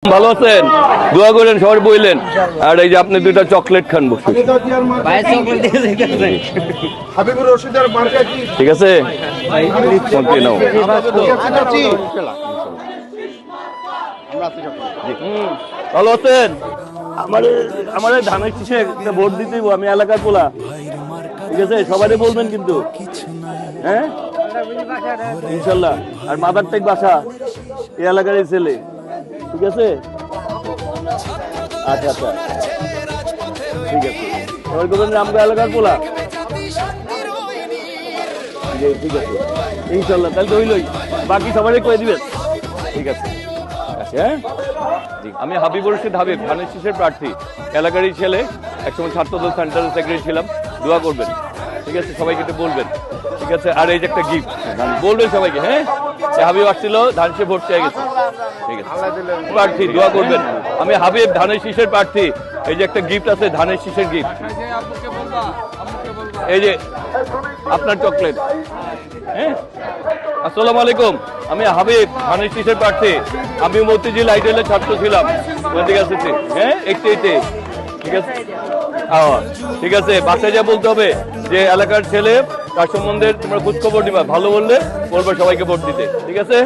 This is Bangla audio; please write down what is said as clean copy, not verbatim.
ভালো আছেন? দোয়া করেন, সবাই বইলেন। আর এই যে আপনি দুইটা চকলেট খান বসে, ঠিক আছে? নাও। ভালো আছেন? আমার ধানের শীষে একটা ভোট দিতে আমি এলাকার পোলা, ঠিক আছে? সবাই বলবেন কিন্তু, হ্যাঁ ইনশাল্লাহ। আর মাদার টেক বাসা এই এলাকারই ছেলে, ঠিক আছে? আচ্ছা আচ্ছা, ঠিক আছে। সবাই বলবেন আমরা এলাকার পোলা, ঠিক আছে ইনশাল্লাহ। তাহলে তো হইলই, বাকি সবাই কয়ে দিবেন, ঠিক আছে? হ্যাঁ, আমি হাবিবুর রশিদ হাবিব, ধানের শীষের প্রার্থী, এলাকারই ছেলে। একসময় ছাত্রদল সেন্ট্রাল সেক্রেটারি ছিলাম। দোয়া করবেন, ঠিক আছে? সবাইকে একটু বলবেন, ঠিক আছে? আর এই যে একটা গিফট বলবেন সবাইকে, হ্যাঁ? হাবিব আসছিল, ধান শীষে ভোট চেয়ে গেছে, ঠিক আছে? প্রার্থী, দোয়া করবেন। আমি হাবিব, ধানের শীষের প্রার্থী। এই যে একটা গিফট আছে, ধানের শীষের গিফট, এই যে আপনার চকলেট, হ্যাঁ? আসসালামু আলাইকুম, আমি হাবিব, ধানের শীষের প্রার্থী। আমি মতিঝিল আইডিয়ালের ছাত্র ছিলাম, ঠিক আছে? হ্যাঁ, একটু, ঠিক আছে? ঠিক আছে, বাসায় যা বলতে হবে যে এলাকার ছেলে, তার সম্বন্ধে তোমরা খোঁজ খবর নিবা, ভালো বললে বলবে সবাইকে ভোট দিতে, ঠিক আছে?